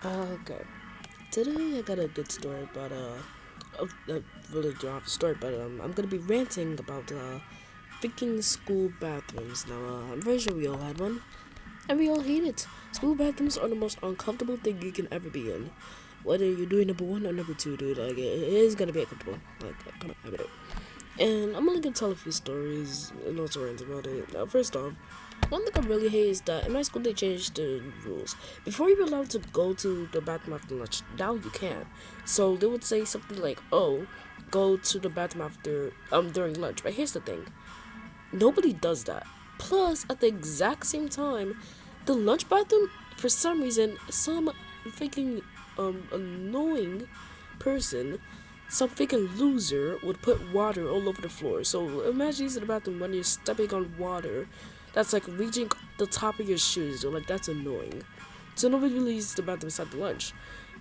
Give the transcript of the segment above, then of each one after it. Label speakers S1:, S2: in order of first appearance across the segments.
S1: Okay. Today I got a good story about really don't have a story, but I'm gonna be ranting about freaking school bathrooms. Now, I'm very sure we all had one, and we all hate it. School bathrooms are the most uncomfortable thing you can ever be in. Whether you're doing number one or number two, dude, like it is gonna be uncomfortable. Like, come on, have it. And I'm only gonna tell a few stories and also rant about it. Now, first off, one thing I really hate is that in my school they changed the rules. Before you were allowed to go to the bathroom after lunch, now you can. So they would say something like, "Oh, go to the bathroom after during lunch." But here's the thing: nobody does that. Plus, at the exact same time, the lunch bathroom, for some reason, some freaking annoying person, some freaking loser would put water all over the floor. So imagine using the bathroom when you're stepping on water that's like reaching the top of your shoes. Or like that's annoying. So nobody really uses the bathroom inside the lunch.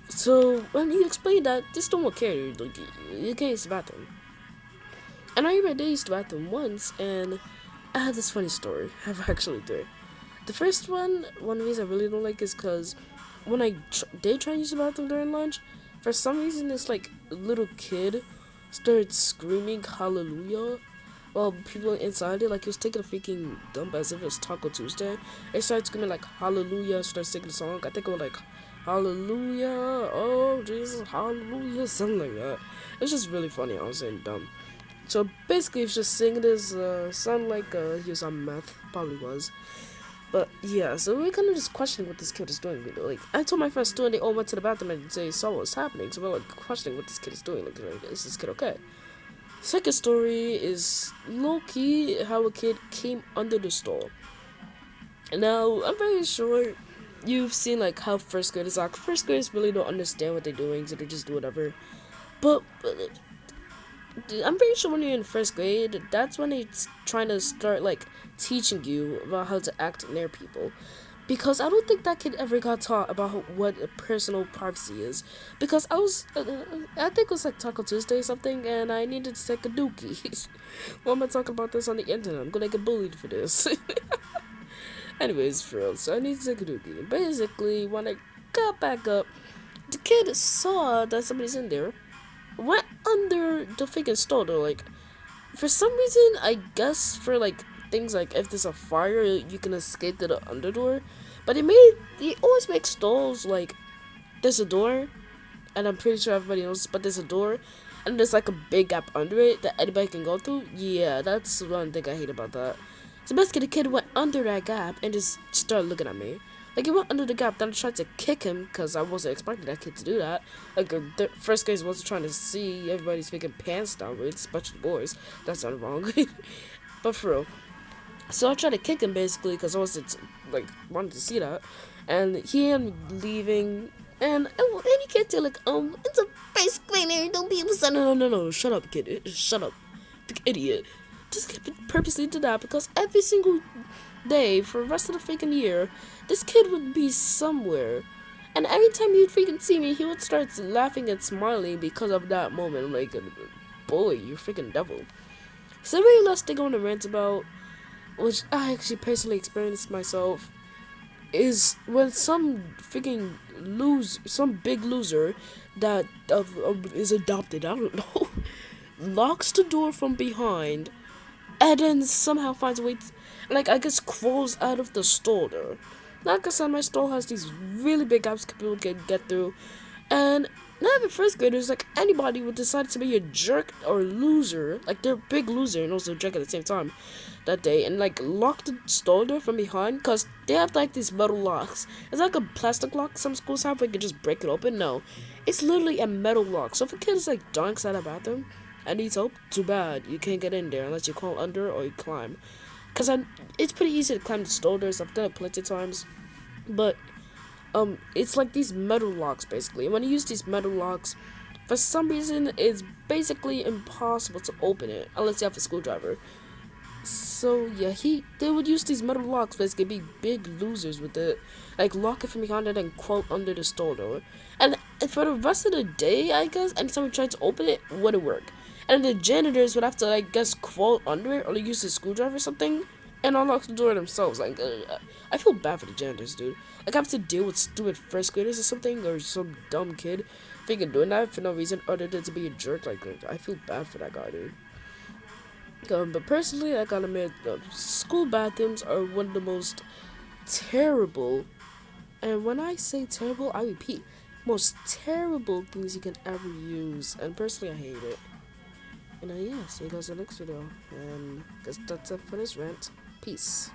S1: So when he explained that, this don't care. Like you can't use the bathroom. And I remember they used the bathroom once, and I had this funny story. I have actually three. The first one reason I really don't like is because when did try to use the bathroom during lunch, for some reason this like little kid started screaming hallelujah while people inside it, like he was taking a freaking dump as if it was Taco Tuesday. They started screaming like hallelujah, started singing the song. I think it was like hallelujah, oh Jesus, hallelujah, something like that. It's just really funny, honestly, and dumb. So basically, he was just singing this sound like he was on meth, probably was. But yeah, so we kind of just questioning what this kid is doing. Like, I told my friends too, and they all went to the bathroom and they saw what was happening. So we're like questioning what this kid is doing. Like, is this kid okay? Second story is low key how a kid came under the stall. Now, I'm very sure you've seen like how first graders act. First graders really don't understand what they're doing, so they just do whatever. But I'm pretty sure when you're in first grade, that's when it's trying to start like teaching you about how to act near people. Because I don't think that kid ever got taught about what personal privacy is. Because I think it was like Taco Tuesday or something, and I needed to take a dookie. Why am I talking about this on the internet? I'm gonna get bullied for this. Anyways, for real, so I need to take a dookie. Basically, when I got back up, the kid saw that somebody's in there, went under the freaking stall though. Like, for some reason, I guess for like things like if there's a fire, you can escape to the underdoor. But they always make stalls like there's a door, and I'm pretty sure everybody knows, but there's a door, and there's like a big gap under it that anybody can go through. Yeah, that's one thing I hate about that. So basically, the kid went under that gap and just started looking at me. Like, he went under the gap, then I tried to kick him because I wasn't expecting that kid to do that. Like, the first guys wasn't trying to see everybody's freaking pants down, with, especially the boys. That sounded wrong. But for real. So I tried to kick him basically because I wasn't, like, wanted to see that. And he ended up leaving. And any kid tell like, it's a face cleaner, don't be upset. No, shut up, kid. Shut up. Big idiot. This kid purposely did that because every single day for the rest of the freaking year, this kid would be somewhere. And every time he'd freaking see me, he would start laughing and smiling because of that moment. I'm like, boy, you freaking devil. So the very last thing I want to rant about, which I actually personally experienced myself, is when some big loser that is adopted, I don't know, locks the door from behind and then somehow finds a way to, like, I guess crawls out of the stall there. Like I said, my stall has these really big gaps people can get through, and not even first graders, like anybody would decide to be a jerk or loser, like they're a big loser and also a jerk at the same time that day, and like lock the stall door from behind because they have like these metal locks. It's like a plastic lock some schools have, where you can just break it open. No, it's literally a metal lock. So if a kid is like dying inside a bathroom and needs help, too bad. You can't get in there unless you crawl under or you climb. Because it's pretty easy to climb the stall doors. I've done it plenty of times. But it's like these metal locks basically. And when you use these metal locks, for some reason, it's basically impossible to open it unless you have a screwdriver. So yeah, they would use these metal locks, basically be big losers with it, like lock it from behind it and crawl under the store door. And for the rest of the day, I guess, anytime we tried to open it, wouldn't work. And the janitors would have to, I guess, crawl under it or use a screwdriver or something, and unlock the door themselves. Like, I feel bad for the janitors, dude. Like, I have to deal with stupid first graders or something, or some dumb kid thinking doing that for no reason other than to be a jerk. Like, I feel bad for that guy, dude. But personally, I gotta admit, school bathrooms are one of the most terrible, and when I say terrible, I repeat, most terrible things you can ever use. And personally, I hate it. And yeah, see you guys in the next video. And guess that's it for this rant. Peace.